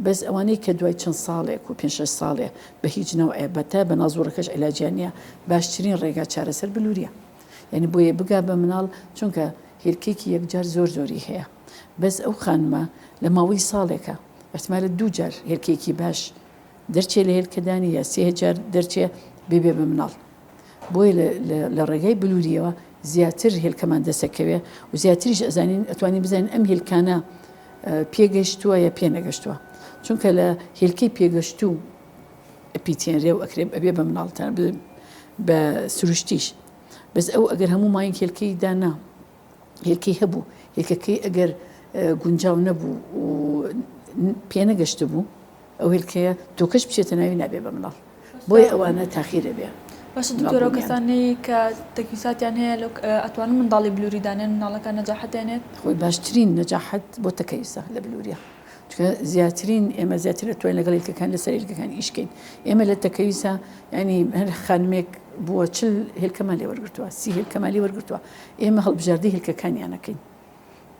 بەس ئەوانەی کە دوای چەند ساڵێک و 5 ساڵێ بە هیچ نەوە بەتە بە نازۆڕەکەش عیلاجیان نیە باشترین ڕێگا چارەسەر بلووریە یعنی بۆیە بگا بە مناڵ چونکە هێلکێکی یەکجار زۆری هەیە بەس ئەو خانمە لە ماوەی ساڵێکە احتمالە 2 جار هێلکێکی باش دەرچێ لە هێلکەدانی یا 3 جار دەرچێ بێ بە مناڵ بۆیە لە ڕێگای بلووریەوە زیاتر هێلکەمان دەسەکەوێ و زیاتریش ئەزانین ئەتوانین بزانین ئەم هێلکانە پێگەشتووە یا پێ نەگەشتووە چونکە لە هێلکەی پێگەشتوو ئەپیتێنرێ و ئەکرێ ئەبێ بە مناڵتان بە سروشتیش بەس ئەو ئەگەر هەموو ماین هێلکەی دانا هێلکەی هەبوو هێلکەکەی ئەگەر گونجاو نەبوو و پێ نەگەشت بوو ئەو هێلکەیە تۆکەش بچێتە ناوی نابێ بە مناڵ بۆیە ئەوانە تاخیرە بێ باشە دکتۆرە کەسانەی کە تەکویساتیان هەیە ئەتوانن منداڵی بلووریدانێن مناڵەکە نەجاحەتێنێت خۆی باشترین نەجاحەت بۆ تەکەویستە لە بلووریە چونکە زیاترین ئێمە زیاتر ئەتوانین لەگەڵ هێلکەکان لەسەر هێلکەکانی ئیشکەین ئێمە لە تەکەویستە ینی هەر خانمێک بووە 40 هێلکەمان لێ وەرگرتووە 30 هێلکەمان لێ وەرگرتووە ئێمە هەڵبژاردەی هێلکەکانیانەکەین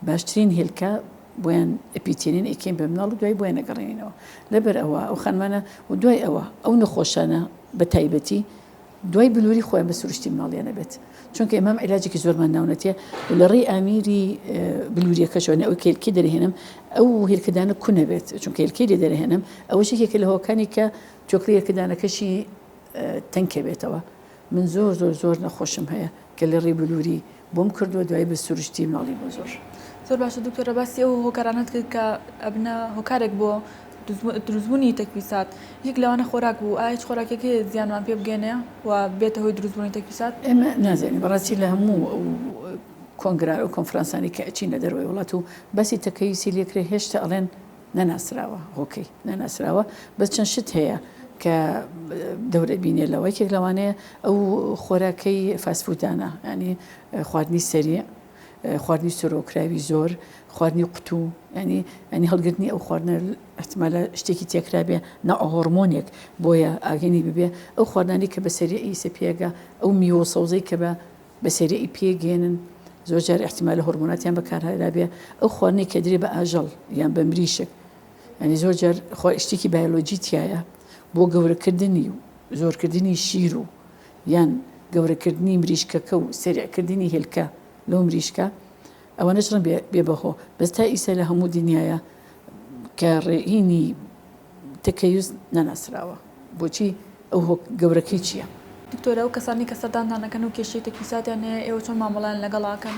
باشترین هێلکە بۆیان ئەپیتێنین ئەکەین بە مناڵ و دوای بۆیان نەگەڕێنینەوە لەبەر ئەوە ئەو خانمانە و دوای ئەوە ئەو نەخۆشانە بە تایبەتی دوای بلووری خۆیان بە سروشتی مناڵیانە بێت چونکە ئێمەم عیلاجێکی زۆرمان ناونەتێ و لە ڕێی ئامیری بلووریەکەشەوە ئەو هێلکی دەرهێنم ئەو هێلکەدانە کوونە بێت چونکە هێلکەی لێ دەرهێنم ئەوە یەکێکە لە هۆکانی کە چۆکڵی هێلکەدانەکەشی تەنکە بێتەوە من زۆر نەخۆشم هەیە کە لە ڕێی بلووری بۆم کردووە دوای بە سروشتی مناڵی بۆ زۆر باشە دکتۆرە باسی ئەو هۆکارانت کرد کە ئەبنە هۆکارێک بۆ دروستبوونی تەکویسات یەک لەوانە خۆراک بوو ئایا هیچ خۆراکێکی زیانمان پێ بگەێنێ و بێتە هۆی دروستبوونی تەکویسات ئێمە نازانین بەڕاستی لە هەموو کۆنگرا و کۆنفرانسانی کە ئەچینە دەروی وڵات و بەسی تەکەویستی لێکرێ هێشتا ئەڵێن نەناسراوە هۆکەی نەناسراوە بەس چەند شت هەیە کە دەورە بینێ لەوە یەکێک لەوانەیە ئەو خۆراکەی فاسفودانە ینی خواردنی سەریع خواردنی سۆرۆکراوی زۆر خواردنی قوتو ینی هەڵگرتنی ئەو خواردنە احتمالە شتێکی تێکرا بێ نەهۆرمۆنێک بۆیە ئاگەنی ببێ ئەو خواردنانی کە بە سەریعی سەپێگە ئەو میوە سەوزەی کە بە سەریعی پێگێنن زۆر جار احتمالە هۆرمۆناتیان بەکارهێنا بێ ئەو خواردنی کە درێ بە ئاژەڵ یان بە مریشک ینی زۆر جار شتێکی بایۆلۆجی تایە بۆ گەورەکردنی و زۆرکردنی شیر و یان گەورەکردنی مریشکەکە و سەریعکردنی هێلکە لەو مریشکە ئەوە نەژڕن بێ بەهۆ بەس تا ئیسە لە هەموو دنیاە کە ڕێهینی تەکەیوز نەناسراوە بۆچی ئەو گەورەکەی چییە؟ دکتۆرە ئەو کەسانی کە سەردانتانەکەن و کێشەی تەکلیساتیان هەیە ئێوە چۆن مامەڵیان لەگەڵاکەن؟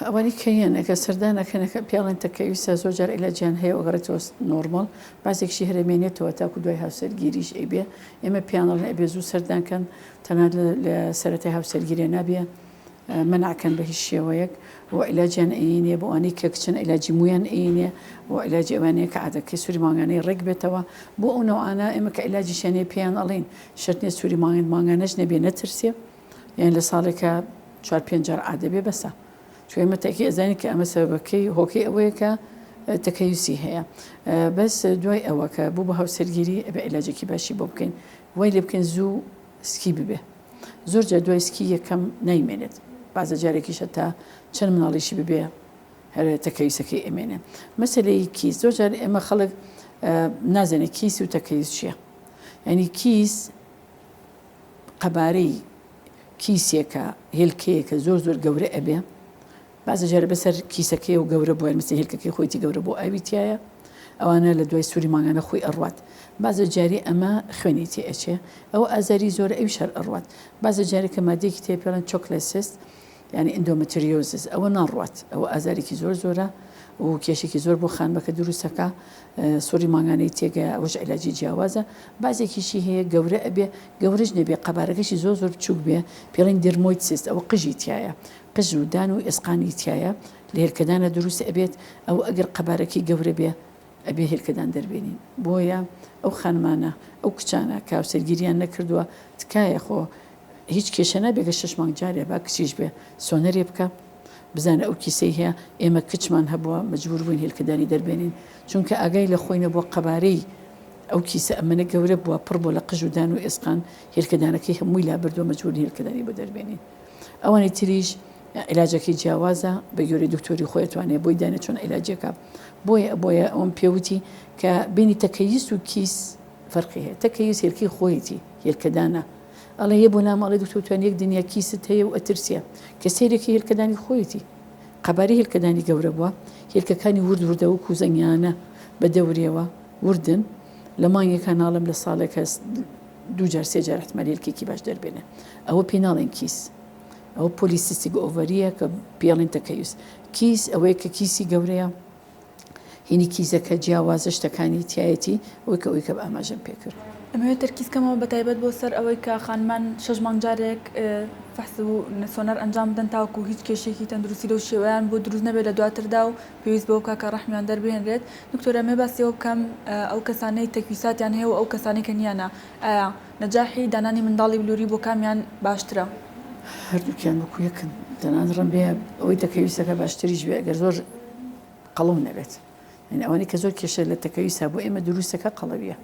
ئەوانی کەیەنەکە سەردانەکەنەکە پیاڵێن تەکەویستە زۆر جار ئیلاجیان هەیە وەگەڕێتەوە نۆرمال بازێکشی هەرێمێنێتەوە تاکو دوای هاوسەرگیریش ئەیبێ ئێمە پیانڵ ئەبێ زوو سەردانکەن تەنها لە سەرەتای هاوسەرگیرێ نابێ منعکەن بە هیچ شێوەیەک و عیلاجیان ئەینێ بۆ ئەوانەی کە کچن عیلاجی مویان ئەینێ و عیلاجی ئەوانەیە کە عادەکەی سووری ماگانەی ڕێک بێتەوە بۆ ئەو نەوانە ئێمە کە عیلاجی شانەیە پێیان ئەڵین شەرنێ سووری ماگانەش نەبێ نەترسێ یان لە ساڵێکە 4-5 جار عادەبێ بەسە چون ئێمە تاکی ئەزانین کە ئەمە سەبەکەی هۆکەی ئەوەیە کە تەکەیوسی هەیە بەس دوای ئەوە کە بوو بە هاوسەرگیری بە عیلاجێکی باشی بۆ بکەین وای لێ بکەین زوو سکی ببێ زۆر جار دوای سکی یەکەم نایمێنێت بازە جارێکیشە تا چەند مناڵیشی ببێ هەر تەکەویسەکەی ئەمێنێ مەسەلەی کیس زۆر جار ئێمە خەڵک نازانێت کیس و تەکەویس چییە ینی کیس قەبارەی کیسێکە هێلکەیەکە زۆر گەورە ئەبێ بازە جارە بەسەر کیسەکەی و گەورە بۆ مەسە هێلکەکەی خۆیتی گەورە بۆ ئاویتیایە ئەوانە لە دوای سووری ماگانە خۆی ئەڕوات بازە جاری ئەمە خوێنی تێ ئەچێ ئەوە ئازاری زۆرە ئەوی شەر ئەڕوات بازە جارێکە مادێکی تێ پێڵەن چۆکلێسیست یعنی ئەندۆمەتریۆزس ئەوە ناڕوات ئەوە ئازارێکی زۆرە و کێشێکی زۆر بۆ خانبەکە دروستەکە سووری ماگانەی تێگە ئەوەش عیلاجی جیاوازە بازێکیشی هەیە گەورە ئەبێ گەورەش نەبێ قەبارەکەشی زۆر بچووک بێ پێڵین دەرمۆیت سیست ئەوە قژی تایە قژ و دان و ئێسقانی تایە لە هێلکەدانە دروست ئەبێت ئەو ئەگەر قەبارەکەی گەورە بێ ئەبێ هێلکەدان دەربێنین بۆیە ئەو خانمانە ئەو کچانە کە هاوسەرگیریان نەکردووە تکایە خۆ هیچ کێشە نابێگە 6 مانگ جارێ با کچیش بێ سۆنەرێ بکە بزانە ئەو کیسەی هەیە ئێمە کچمان هەبووە مەجبور بووین هێلکەدانی دەربێنین چونکە ئاگای لە خۆینە بۆ قەبارەی ئەو کیسە ئەمەنە گەورە بووە پڕ بۆ لە قژ و دان و ئێسقان هێلکەدانەکەی هەمووی لا بردووە مەجبور هێلکەدانی بۆ دەربێنین ئەوانی تریش عیلاجەکەی جیاوازە بە گوێرەی دکتۆری خۆی توانێت بۆی دانێت چۆن عیلاجەکە بۆیە ئەوم پێوتی کە بینی تەکەیس و کیس فەرقی هەیە تەکەیس هێلکەی خۆیەتی هێلکەدانە ئەڵێ یە بۆ ناماڵی دکتۆرتوان یەک دنیا کیست هەیە و ئەترسیە کە سەیرێکی هێلکەدانی خۆیەتی قەباری هێلکەدانی گەورە بووە هێلکەکانی وردە و کوزەنیانە بە دەورێەوە وردن لە مانگێکە ناڵم لە ساڵێکە 2 جار 3 جار احتمال هێلکێکی باش دەربێنێ ئەوە پێ ناڵێن کیس ئەوە پۆلیسیستیک ئۆڤەریە کە پێڵین تەکەیوس کیس ئەوەیە کە کیسی گەورەیە هینی کیسەکە جیاوازە شتەکانی تایەتی ئەوەی کە ئەوی کە بە ئاماژەم پێکرد ئەمەوێت تەرکیزکەمەوە بەتایبەت بۆ سەر ئەوەی کە خانمان 6 مانگ جارێک فەحس و سۆنەر ئەنجام بدەن تاوەکو هیچ کێشێکی تەندروستی لەو شێوەیان بۆ دروست نەبێت لە دواتردا و پێویست بەوە کاکە ڕەحمیان دەربێنرێت دکتۆرە ئەمێ باسیەوە بکەم ئەو کەسانەی تەکویساتیان هەیە و ئەو کەسانی کە نیانە ئایا نەجاحی دانانی منداڵی بلووری بۆ کامیان باشترە؟ هەردووکیان وەکو یەکن دەنانڕم بێ ئەوەی تەکەویستەکە باشتریش بێ ئەگەر زۆر قەڵەو نەبێت ئەوانەی کە زۆر کێشە لە تەکەویستە بۆ ئێمە دروستەکە قەڵەویە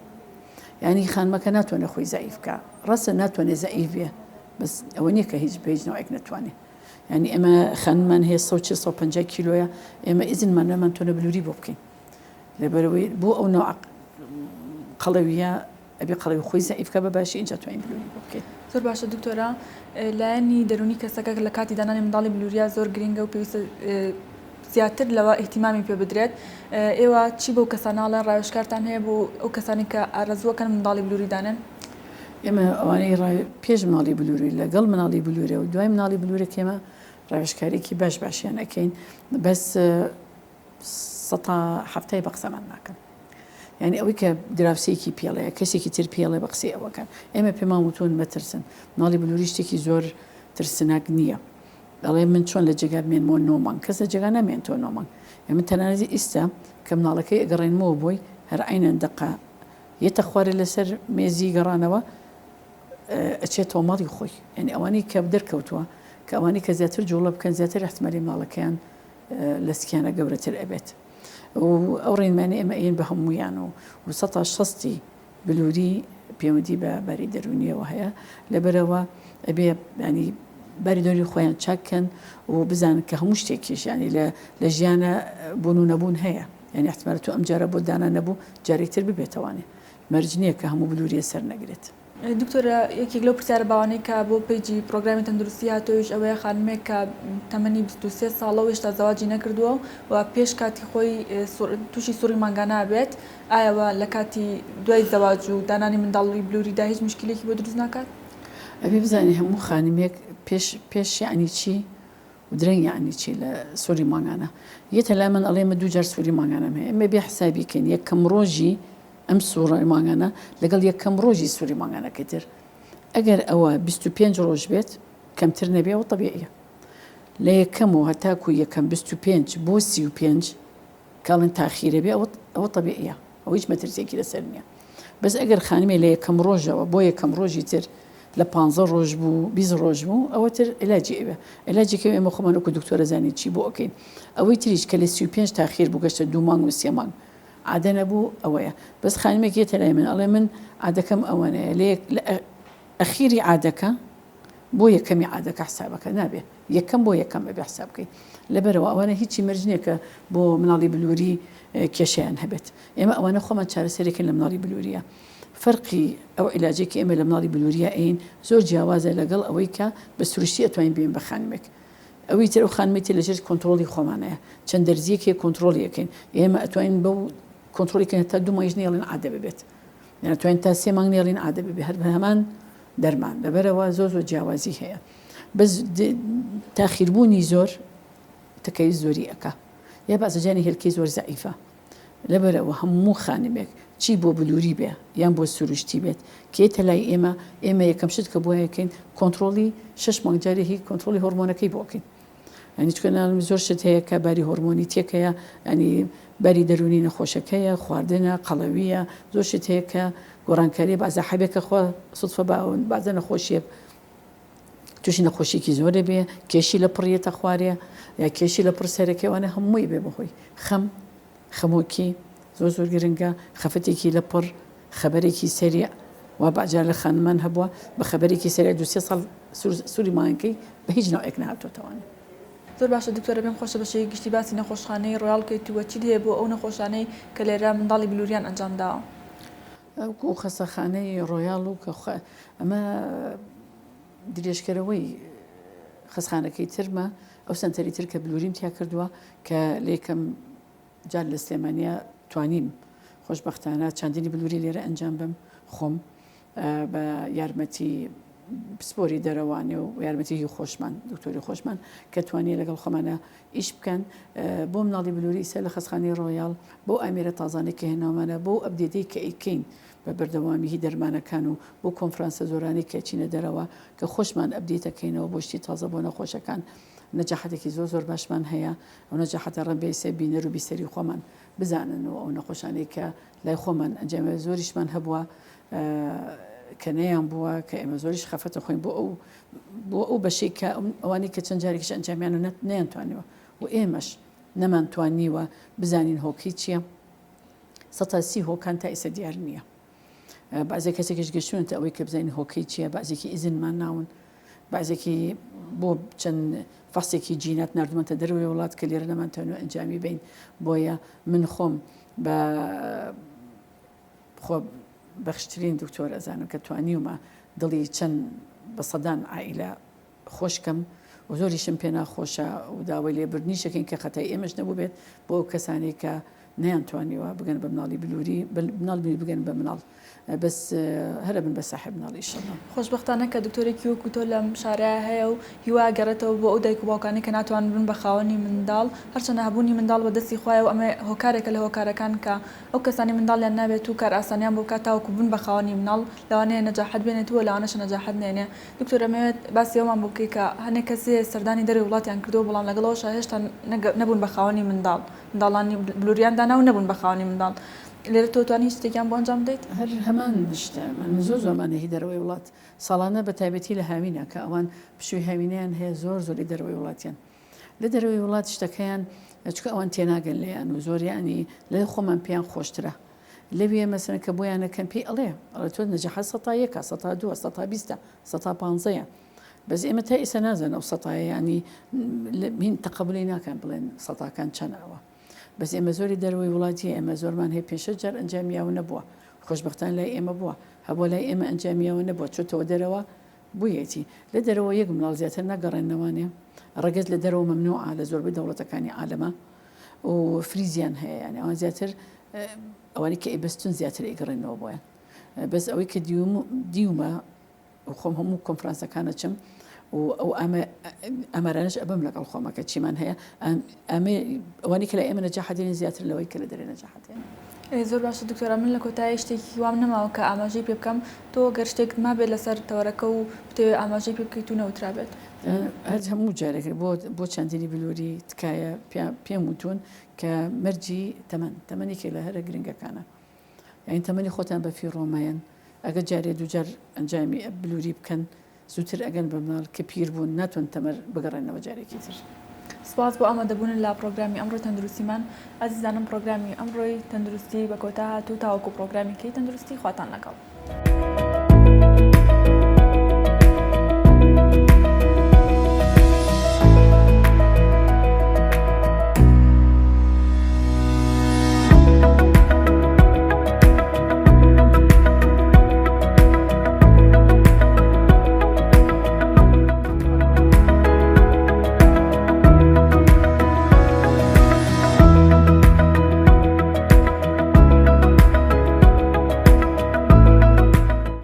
ینی خانمەکە ناتوانێت خۆی زعیف بکە ڕاستە ناتوانێت زعیف بێ بەس ئەوە نییە کە هیچ بێژ نەوەیەک ناتوانێت ینی ئێمە خانمان هەیە 150 کیلۆیە ئێمە ئیزنمان نەمانتوانە بلووری بۆ بکەین لەبەرەوەی بۆ ئەو نەوە قەڵەویە ئەبێ قەڵەوی خۆی زعیفکە بە باشی اینجا توانین بلووری بۆ بکەین زۆر باشە دکتۆرە لایەنی دەرونی کەسەکە لە کاتی دانانی منداڵی بلووریا زۆر گرنگە و پێویستە زیاتر لەوە ئیهتیمامی پێ بدرێت ئێوە چی بۆ کەساناڵە ڕایشکارتان هەیە بۆ ئەو کەسانی کە ئارەزووەکەن منداڵی بلووری دانن ئێمە ئەوانەی پێش مناڵی بلووری لەگەڵ مناڵی بلوورە و دوای مناڵی بلوورە کێمە ڕایشکارێکی باشیان ئەەکەین بەس 100 بە قسەمان ناکەن یعنی ئەوەی کە دراوسەیەکی پێڵەیە کەسێکی تر پێڵێ بە قسەی ئەوەکان ئێمە پێمان وتون مەترسن مناڵی بلووری شتێکی زۆر ترسناک نییە دەڵێ من چۆن لە جێگا بمێنمەوە 9 مانگ کەس لە جێگا نامێنێتەوە 9 مانگ ئێمە تەنانەتی ئیستا کە مناڵەکەی ئەگەڕێنمەوە بۆی هەر عینەن دقا یەتە خوارێ لەسەر مێزی گەڕانەوە ئەچێتەوە ماڵی خۆی یعنی ئەوانەی کە دەرکەوتووە کە ئەوانەی کە زیاتر جوڵە بکەن زیاتر احتمالی مناڵەکەیان لە سکیانە گەورەتر ئەبێت ئەو ڕێنمانە ئێمە ئەین بە هەمویان و 160 بلووری پێوەدی بە باری دەرونیەوە هەیە لەبەرەوە ئەبێ ینی باری دەوری خۆیان چاککەن و بزانن کە هەموو شتێکیش ینی لە ژیانە بوون و نەبوون هەیە یعنی احتمالە تو ئەم جارە بۆ دانا نەبوو جارێکتر ببێتەوانێ مەرج نییە کە هەموو بلووریە سەر نەگرێت دکتۆرە یەکێک لەو پرسیارە باوانەی کە بۆ پیجی پرۆگرامی تەندروستی هاتۆیش ئەوەیە خانمێک کە تەمەنی 23 ساڵە و هێشتا زەواجی نەکردووە و پێش کاتی خۆی تووشی سووری مانگانە بێت ئایاوە لە کاتی دوای زەواج و دانانی منداڵی بلووریدا هیچ مشکلێکی بۆ دروست ناکات؟ ئەبێ بزانێ هەموو خانمێک پێش یعنی چی و درەنگ یعنی چی لە سووری مانگانە یەتە لا من ئەڵێ مە دوو جار سووری مانگانەم هەیە ئەمە بێ حسابی کەین یەکەم ڕۆژی ئەم سووری مانگانە لەگەڵ یەکەم ڕۆژی سووری مانگانەکە تر ئەگەر ئەوە 25 ڕۆژ بێت کەمتر نەبێەوە طبیعیە لە یەکەم و هەتاکو یەکەم 25 بۆ 35 کاڵن تاخیرە بێ ئەوە طبیعیە ئەو هیچ مەترسێکی لەسەر نییە بەس ئەگەر خانمێ لە یەکەم ڕۆژەوە بۆ یەکەم ڕۆژی تر لە 15 ڕۆژ بوو 20 ڕۆژ بوو ئەوە تر علاجی ئەوێ علاجێکە ئێمە خۆمانەکو دکتۆرە زانێت چی بۆ ئۆکەین ئەوەی تریش کە لە 35 تاخیر بوو گەشتە 2 مانگ و 3 مانگ عادە نەبوو ئەوەیە بەس خانمێک یەتە لای من ئەڵێ من عادەکەم ئەوەنەیە لە ئەخیری عادەکە بۆ یەکەمی عادەکە حسابەکە نابێ یەکەم بۆ یەکەم بەبێ حساب بکەین لەبەرەوە ئەوانە هیچی مەرجنێکە بۆ مناڵی بلووری کێشیان هەبێت ئێمە ئەوانە خۆمان چارەسەرێکن لە مناڵی بلووریە فەرقی ئەو علاجێکی ئێمە لە مناڵی بلووریە ئەین زۆر جیاوازە لەگەڵ ئەوەی کە بە سروشتی ئەتوانین بێن بە خانمێک ئەوەی تر ئەو خانمێتی لەژێر کۆنتترۆلی خۆمانەیە چەند دەرزیەکێ کۆنتترۆلی یەکەین ئێمە ئەتوانین بەو کۆنتترۆلیکەن تا 2 مانگ نێڵین عادە ببێت ئەتوانین تا 3 مانگ نێڵین عادە ببێ هەر هەمان دەرمان لەبەرەوە زۆر جیاوازی هەیە بەس تاخیربوونی زۆر تکەی زۆری ئەکا یا بەزەجانی هێلکەی زۆر زەعیفە لەبەرەوە هەموو خانمێک چی بۆ بلووری بێ یان بۆ سروشتی بێت کێتە لای ئێمە یەکەم شت کە بۆ یەکەین کۆنتترۆلی 6 مانگ جارێ هی کۆنتترۆلی هۆرمۆنەکەی بۆکەین ینی چکەناڵم زۆر شت هەیە کە باری هۆرمۆنی تێکەیە ینی باری دەرونی نەخۆشەکەیە خواردنە قەڵەویە زۆر شت هەیە کە گۆڕانکاری بازە حەبێکە خۆ سوتفە باون بازە نەخۆشیە تووشی نەخۆشیێکی زۆرە بێ کێشی لە پڕیەتە خوارێ یا کێشی لە پرسەرەکەوانە هەمووی بێ بەهۆی خەمۆکی زۆر گرنگە خەفەتێکی لە پڕ خەبەرێکی سەریع و باجار لە خانمان هەبووە بە خەبەرێکی سەریع 2 ساڵ سووری مانگەکەی بە هیچ ناوێک نهاتۆتەوانێت زۆر باشە دکتۆرە بێم خۆشە بەشەی گشتی باسی نەخۆشخانەی ڕۆیاڵکەیتووە چی هەیە بۆ ئەو نەخۆشانەی کە لێرە منداڵی بلووریان ئەنجام داوە ئەو خەسەخانەی ڕۆیاڵ و کە ئەمە درێژکەرەوەی خەسخانەکەی ترمە ئەو سنتەری تر کە بلووریم تیا کردووە کە لێکم جار لە سلێمانیا توانیم خۆشببختانە چاندنی بلووری لێرە ئەنجام بم خۆم بە یارمەتی پسپۆری دەرەوانێ و یارمەتیی خۆشمان دکتۆری خۆشمان کە توانێت لەگەڵ خۆمانە ئیش بکەن بۆ مناڵی بلووری ئیسا لە خەسخانەی ڕۆیاڵ بۆ ئامێرە تازانێک کە هێناومانە بۆ ئەبدێتەی کە ئیکەین بە بەردەوامیهی دەرمانەکان و بۆ کۆنفرانسە زۆرانی کە چینە دەرەوە کە خۆشمان ئەبدێتەکەینەوە بۆ شتی تازە بۆ نەخۆشەکان نەجاحەتێکی زۆر باشمان هەیە ئەو نەجاحەتە ڕەنبێسێ بینەر و بیسەری خۆمان بزانن و ئەو نەخۆشانەی کە لای خۆمان ئەنجامە زۆریشمان هەبووە کە نەیان بووە کە ئێمە زۆریش خەفەتە خۆین بۆ ئەو بەشەی کە ئەوانی کە چەند جارێکیش ئەنجامیان و نەیانتوانیوە و ئێمەش نەمانتوانیوە بزانین هۆکی چییە 130 هۆکان تا ئێستا دیار نییە بەعزێک کەسێکیش گەشتونەتە ئەوەی کە بزانین هۆکەی چییە بەعزێکی ئیزنمان ناون بەعزێکی بۆ چەند فەسێکی جینات نردومەتە دەروی وڵات کە لێرە نەمانتوانێت ئەنجامی بین بۆیە من خۆم بە بەخشترین دکتۆر ئەزانم کە توانیومە دڵی چەند بە سەدان عائیلە خۆشکەم و زۆریشم پێ ناخۆشە و داوای لێبردنیشەکەین کە خەتای ئێمەش نەبوو بێت بۆ کەسانی کە نەیانتوانیوە بگەن بە مناڵی بلووری مناڵ بگەن بە مناڵ بەس هەرە بن بە ساحب مناڵی شەڵە خۆشببختانە کە دکتۆرێکی وەکو تۆ لەم شارەیە هەیە و هیوا گەڕێتەوە بۆ ئەو دایک و باوکانی کە ناتوان بن بە خاوەنی منداڵ هەرچەنە هەبوونی منداڵ بە دەستی خوایە و ئەمە هۆکارێکە لە هۆکارەکان کە ئەو کەسانی منداڵیان نابێت و کار ئاسانیان بۆ کاتاوەکو بن بە خاوەنی مناڵ لەوانەیە نەجاحەت بێنێتەوە لەوانەش نەجاحەت نێنێ دکتۆرە مەوێت باسی ئەومان بۆ بکەی کە هەنێک کەسێ سەردانی دەروی وڵاتیان کردەوە بەڵام لەگەڵەوەش هێشتا نەبوون بە خاوەنی منداڵانی بلووریان دانا و نەبوون بە خاوەنی منداڵ لێرە تۆ توانی شتێکیان بۆ ئەنجام بدەیت هەر هەمان شتە من زۆر زۆرمانەهی دەرەوەی وڵات ساڵانە بە تایبەتی لە هاوینە کە ئەوان پشووی هاوینیان هەیە زۆری دەرەوەی وڵاتیان لە دەرەوەی وڵات شتەکەیان چکە ئەوان تێناگەن لێیان و زۆریانی لە خۆمان پێیان خۆشترە لەوێ مەسەن کە بۆیانەکەم پێی ئەڵێ تۆ نەجاحەت 100 102 120 150 بەس ئێمە تا ئێستا نازانن ئەو 100 ینی هین تەقبولی ناکەن بڵێن 100کان چەندەوە بەس ئێمە زۆری دەرەوەی وڵاتی ئێمە زۆرمان هەیە 5 جار ئەنجامیاوە نەبووە خۆشببختان لای ئێمە بووە هەبوو لای ئێمە ئەنجامیەوە نەبووە چۆتەوە دەرەوە بوویەتی لە دەرەوە یەک مڵاو زیاتر نەگەڕێنەوەنێ ڕگەز لە دەرەوە ممنوعە لە زۆربەی دەوڵەتەکانی عالەمە و فریزیان هەیە ینی ئەوان زیاتر ئەوانی کە ئەیبەستون زیاتر ئەیگەڕێنەوە بۆیان بەس ئەوەی کە دیومە خۆم هەموو کۆنفرانسەکانە چم و ئەو ئەمارانش ئەبم لەگەڵ خۆمەکە چیمان هەیە ئەوانی کە لە ئێمە نەجاحەتێنی زیاتر لەوەی کە لە دەرێ نەجاحەتێن زۆر باشە دکتۆرە من لە کۆتایی شتێکی وام نەماوە کە ئاماژەی پێ بکەم تۆ گەر شتێک ما بێت لەسەر تەوەرەکە و بتەوێت ئاماژەی پێ بکەیت و نەوترا بێت هەر هەموو جارێک بۆ چەندینی بلووری تکایە پێم وتون کە مەرجی تەمەنێکی لە هەرە گرنگەکانە یعنی تەمەنی خۆتان بە فیڕۆمەیەن ئەگە جارێ دووجار ئەنجامی بلووری بکەن زووتر ئەگەن بە مناڵ کە پیر بوون ناتوان تەمەر بگەڕێنەوە جارێکی تر. سپاس بۆ ئامادەبوون لە پرۆگرامی ئەمڕۆ تەندروستیمان ئازیزانم پرۆگرامی ئەمڕۆی تەندروستی بە کۆتا هاتوو تاوەکو پرۆگرامی کەی تەندروستی خواتان لەگەڵ.